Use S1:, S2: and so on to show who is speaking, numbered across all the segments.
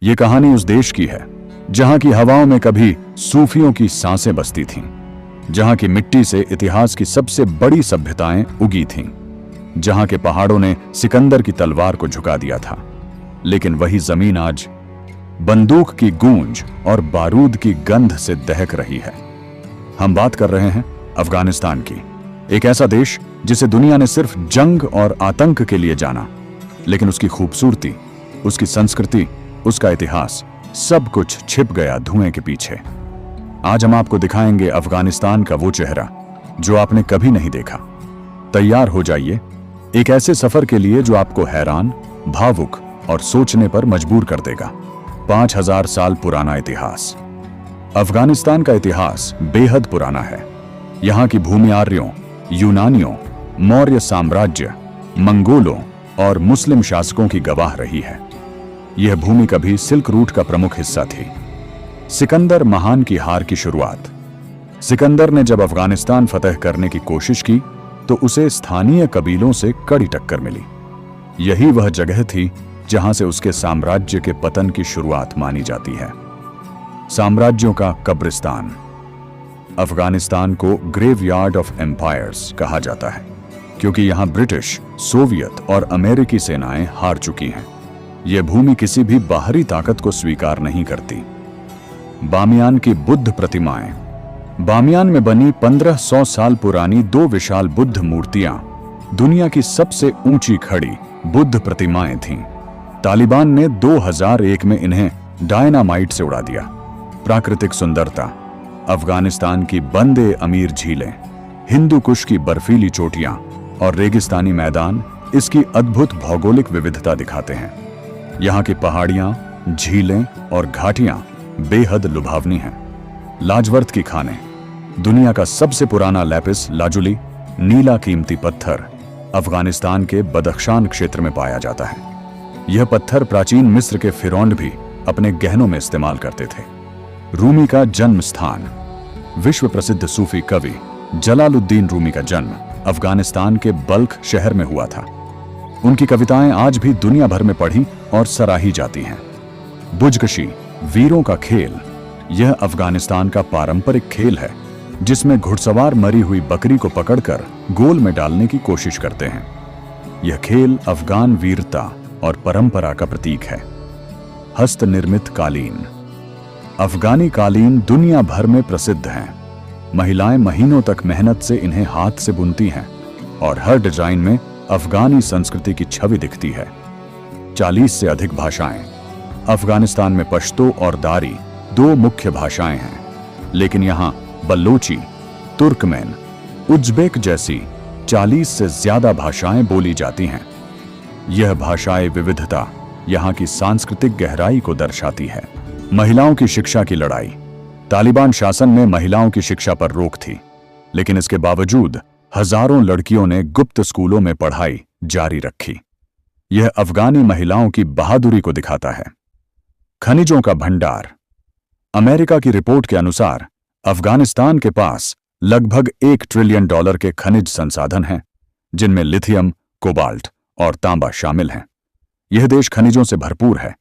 S1: ये कहानी उस देश की है जहां की हवाओं में कभी सूफियों की सांसें बसती थीं, जहां की मिट्टी से इतिहास की सबसे बड़ी सभ्यताएं उगी थीं, जहां के पहाड़ों ने सिकंदर की तलवार को झुका दिया था। लेकिन वही जमीन आज बंदूक की गूंज और बारूद की गंध से दहक रही है। हम बात कर रहे हैं अफगानिस्तान की, एक ऐसा देश जिसे दुनिया ने सिर्फ जंग और आतंक के लिए जाना, लेकिन उसकी खूबसूरती, उसकी संस्कृति, उसका इतिहास, सब कुछ छिप गया धुएं के पीछे। आज हम आपको दिखाएंगे अफगानिस्तान का वो चेहरा जो आपने कभी नहीं देखा। तैयार हो जाइए एक ऐसे सफर के लिए जो आपको हैरान, भावुक और सोचने पर मजबूर कर देगा। 5000 साल पुराना इतिहास। अफगानिस्तान का इतिहास बेहद पुराना है। यहाँ की भूमि आर्यों, यूनानियों, मौर्य साम्राज्य, मंगोलों और मुस्लिम शासकों की गवाह रही है। यह भूमि कभी सिल्क रूट का प्रमुख हिस्सा थी। सिकंदर महान की हार की शुरुआत। सिकंदर ने जब अफगानिस्तान फतह करने की कोशिश की तो उसे स्थानीय कबीलों से कड़ी टक्कर मिली। यही वह जगह थी जहां से उसके साम्राज्य के पतन की शुरुआत मानी जाती है। साम्राज्यों का कब्रिस्तान। अफगानिस्तान को ग्रेवयार्ड ऑफ एम्पायर्स कहा जाता है क्योंकि यहां ब्रिटिश, सोवियत और अमेरिकी सेनाएं हार चुकी हैं। यह भूमि किसी भी बाहरी ताकत को स्वीकार नहीं करती। बामियान की बुद्ध प्रतिमाएं। बामियान में बनी 1500 साल पुरानी 2 विशाल बुद्ध मूर्तियां दुनिया की सबसे ऊंची खड़ी बुद्ध प्रतिमाएं थीं। तालिबान ने 2001 में इन्हें डायनामाइट से उड़ा दिया। प्राकृतिक सुंदरता। अफगानिस्तान की बंदे अमीर झीलें, हिंदू कुश की बर्फीली चोटियां और रेगिस्तानी मैदान इसकी अद्भुत भौगोलिक विविधता दिखाते हैं। यहाँ की पहाड़ियां, झीलें और घाटियां बेहद लुभावनी हैं। लाजवर्थ की खानें। दुनिया का सबसे पुराना लैपिस लाजुली, नीला कीमती पत्थर, अफगानिस्तान के बदख्शान क्षेत्र में पाया जाता है। यह पत्थर प्राचीन मिस्र के फिरौंड भी अपने गहनों में इस्तेमाल करते थे। रूमी का जन्म स्थान। विश्व प्रसिद्ध सूफी कवि जलालुद्दीन रूमी का जन्म अफगानिस्तान के बल्ख शहर में हुआ था। उनकी कविताएं आज भी दुनिया भर में पढ़ी और सराही जाती हैं। बुजकशी, वीरों का खेल। यह अफगानिस्तान का पारंपरिक खेल है जिसमें घुड़सवार मरी हुई बकरी को पकड़कर गोल में डालने की कोशिश करते हैं। यह खेल अफगान वीरता और परंपरा का प्रतीक है। हस्त निर्मित कालीन। अफगानी कालीन दुनिया भर में प्रसिद्ध हैं। महिलाएं महीनों तक मेहनत से इन्हें हाथ से बुनती हैं और हर डिजाइन में अफगानी संस्कृति की छवि दिखती है। 40 से अधिक भाषाएं। अफगानिस्तान में पश्तो और दारी 2 मुख्य भाषाएं हैं, लेकिन यहां बलोची, तुर्कमेन, उज्बेक जैसी 40 से ज्यादा भाषाएं बोली जाती हैं। यह भाषाई विविधता यहां की सांस्कृतिक गहराई को दर्शाती है। महिलाओं की शिक्षा की लड़ाई। तालिबान शासन में महिलाओं की शिक्षा पर रोक थी, लेकिन इसके बावजूद हजारों लड़कियों ने गुप्त स्कूलों में पढ़ाई जारी रखी। यह अफगानी महिलाओं की बहादुरी को दिखाता है। खनिजों का भंडार। अमेरिका की रिपोर्ट के अनुसार अफगानिस्तान के पास लगभग $1 ट्रिलियन के खनिज संसाधन हैं, जिनमें लिथियम, कोबाल्ट और तांबा शामिल हैं। यह देश खनिजों से भरपूर है।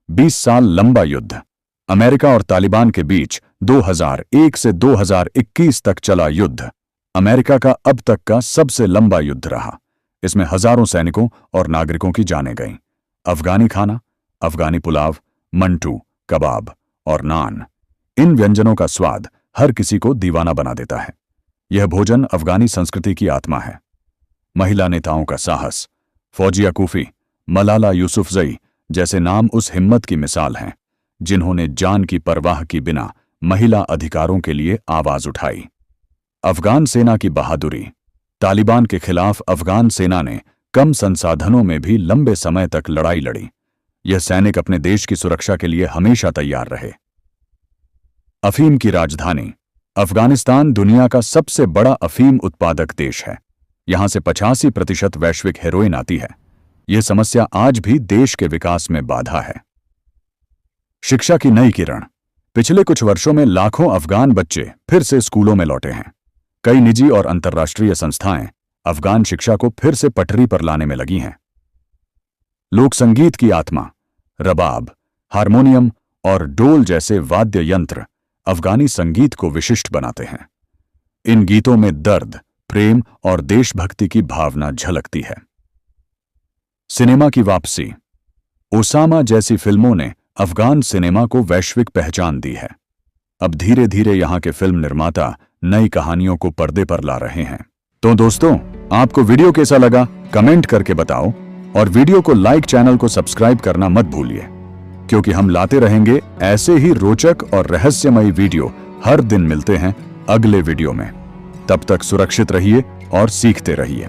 S1: 20 साल लंबा युद्ध। अमेरिका और तालिबान के बीच 2001 से 2021 तक चला युद्ध अमेरिका का अब तक का सबसे लंबा युद्ध रहा। इसमें हजारों सैनिकों और नागरिकों की जानें गईं। अफगानी खाना, अफगानी पुलाव, मंटू, कबाब और नान, इन व्यंजनों का स्वाद हर किसी को दीवाना बना देता है। यह भोजन अफगानी संस्कृति की आत्मा है। महिला नेताओं का साहस। फौजिया कूफी, मलाला यूसुफजई जैसे नाम उस हिम्मत की मिसाल हैं जिन्होंने जान की परवाह की बिना महिला अधिकारों के लिए आवाज उठाई। अफगान सेना की बहादुरी। तालिबान के खिलाफ अफगान सेना ने कम संसाधनों में भी लंबे समय तक लड़ाई लड़ी। यह सैनिक अपने देश की सुरक्षा के लिए हमेशा तैयार रहे। अफीम की राजधानी। अफगानिस्तान दुनिया का सबसे बड़ा अफीम उत्पादक देश है। यहां से 85% वैश्विक हेरोइन आती है। यह समस्या आज भी देश के विकास में बाधा है। शिक्षा की नई किरण। पिछले कुछ वर्षों में लाखों अफगान बच्चे फिर से स्कूलों में लौटे हैं। कई निजी और अंतर्राष्ट्रीय संस्थाएं अफगान शिक्षा को फिर से पटरी पर लाने में लगी हैं। लोक संगीत की आत्मा। रबाब, हारमोनियम और डोल जैसे वाद्य यंत्र अफगानी संगीत को विशिष्ट बनाते हैं। इन गीतों में दर्द, प्रेम और देशभक्ति की भावना झलकती है। सिनेमा की वापसी। ओसामा जैसी फिल्मों ने अफगान सिनेमा को वैश्विक पहचान दी है। अब धीरे धीरे यहां के फिल्म निर्माता नई कहानियों को पर्दे पर ला रहे हैं। तो दोस्तों, आपको वीडियो कैसा लगा कमेंट करके बताओ और वीडियो को लाइक, चैनल को सब्सक्राइब करना मत भूलिए, क्योंकि हम लाते रहेंगे ऐसे ही रोचक और रहस्यमयी वीडियो। हर दिन मिलते हैं अगले वीडियो में। तब तक सुरक्षित रहिए और सीखते रहिए।